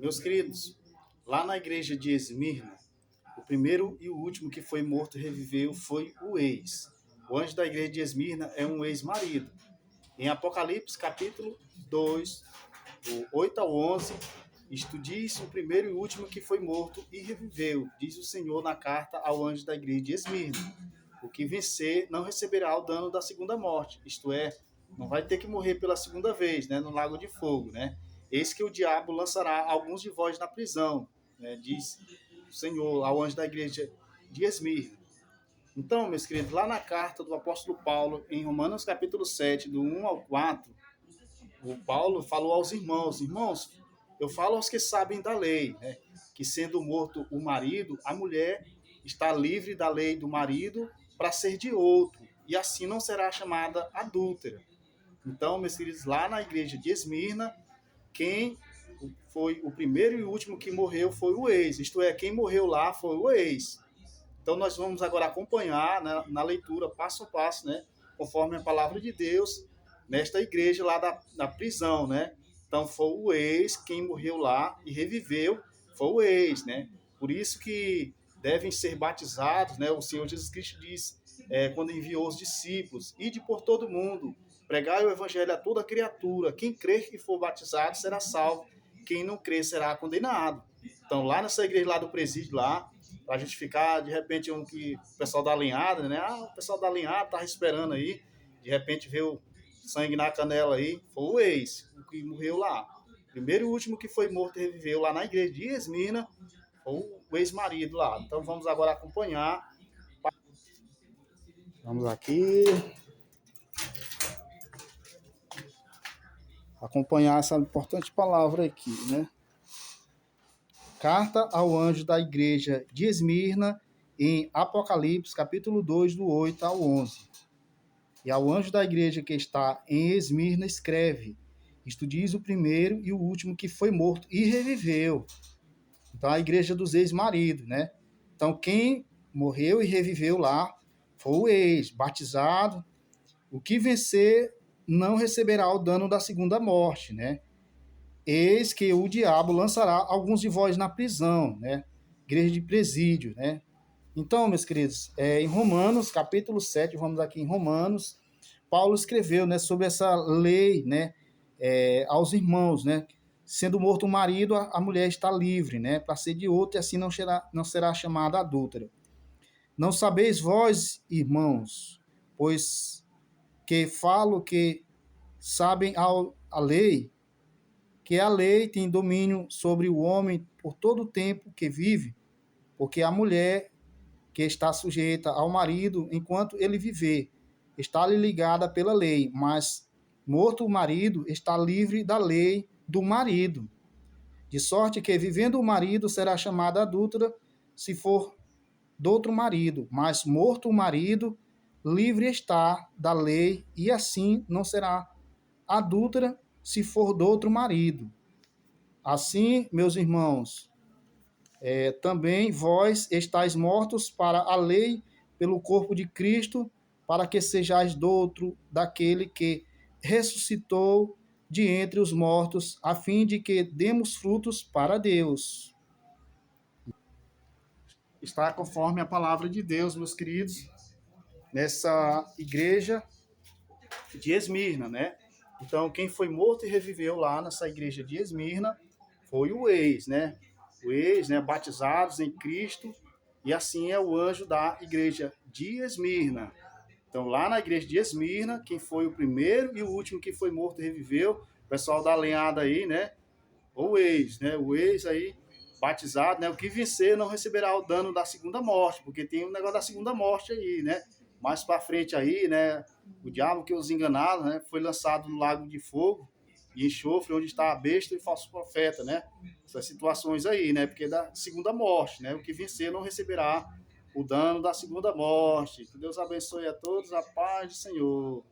Meus queridos, lá na igreja de Esmirna, o primeiro e o último que foi morto e reviveu foi o ex. O anjo da igreja de Esmirna é um ex-marido. Em Apocalipse, capítulo 2, do 8 ao 11, isto diz o primeiro e o último que foi morto e reviveu, diz o Senhor na carta ao anjo da igreja de Esmirna. O que vencer não receberá o dano da segunda morte, isto é, não vai ter que morrer pela segunda vez, né, no lago de fogo, né? Eis que o diabo lançará alguns de vós na prisão, né, diz o Senhor ao anjo da igreja de Esmirna. Então, meus queridos, lá na carta do apóstolo Paulo, em Romanos capítulo 7, do 1 ao 4, o Paulo falou aos irmãos: irmãos, eu falo aos que sabem da lei, né, que sendo morto o marido, a mulher está livre da lei do marido para ser de outro, e assim não será chamada adúltera. Então, meus queridos, lá na igreja de Esmirna, quem foi o primeiro e o último que morreu foi o ex, isto é, quem morreu lá foi o ex. Então, nós vamos agora acompanhar, né, na leitura, passo a passo, né, conforme a palavra de Deus, nesta igreja lá da prisão, né? Então, foi o ex quem morreu lá e reviveu, foi o ex, né? Por isso que devem ser batizados, né? O Senhor Jesus Cristo diz, quando enviou os discípulos, ide por todo mundo, pregai o evangelho a toda criatura, quem crer e for batizado será salvo, quem não crer será condenado. Então, lá nessa igreja lá do presídio, lá, para justificar, de repente, o pessoal da alinhada, né? Ah, o pessoal da alinhada tá esperando aí, de repente vê o sangue na canela aí, foi o ex, o que morreu lá. Primeiro e último que foi morto e reviveu lá na igreja de Esmirna, foi o ex-marido lá. Então vamos agora acompanhar. Vamos aqui. Acompanhar essa importante palavra aqui, né? Carta ao anjo da igreja de Esmirna, em Apocalipse, capítulo 2, do 8 ao 11. E ao anjo da igreja que está em Esmirna escreve, isto diz o primeiro e o último que foi morto e reviveu. Então, a igreja dos ex-maridos, né? Então, quem morreu e reviveu lá foi o ex, batizado. O que vencer não receberá o dano da segunda morte, né? Eis que o diabo lançará alguns de vós na prisão, né? Igreja de presídio, né? Então, meus queridos, em Romanos, capítulo 7, vamos aqui em Romanos, Paulo escreveu, né, sobre essa lei, né, aos irmãos, né? Sendo morto o marido, a mulher está livre, né, para ser de outro, e assim não será chamada adúltera. Não sabeis vós, irmãos, pois que falo que sabem a lei, que a lei tem domínio sobre o homem por todo o tempo que vive, porque a mulher que está sujeita ao marido enquanto ele viver, está-lhe ligada pela lei, mas morto o marido, está livre da lei do marido. De sorte que, vivendo o marido, será chamada adúltera se for do outro marido, mas morto o marido, livre está da lei, e assim não será adúltera se for do outro marido. Assim, meus irmãos, também vós estáis mortos para a lei pelo corpo de Cristo, para que sejais do outro daquele que ressuscitou de entre os mortos, a fim de que demos frutos para Deus. Está conforme a palavra de Deus, meus queridos, nessa igreja de Esmirna, né? Então, quem foi morto e reviveu lá nessa igreja de Esmirna foi o ex, né? O ex, né? Batizados em Cristo, e assim é o anjo da igreja de Esmirna. Então, lá na igreja de Esmirna, quem foi o primeiro e o último que foi morto e reviveu, o pessoal da alinhada aí, né? O ex, né? O ex aí, batizado, né? O que vencer não receberá o dano da segunda morte, porque tem um negócio da segunda morte aí, né? Mais para frente aí, né? O diabo que os enganaram, né? Foi lançado no lago de fogo e enxofre, onde está a besta e o falso profeta, né? Essas situações aí, né? Porque é da segunda morte, né? O que vencer não receberá o dano da segunda morte. Que Deus abençoe a todos, a paz do Senhor.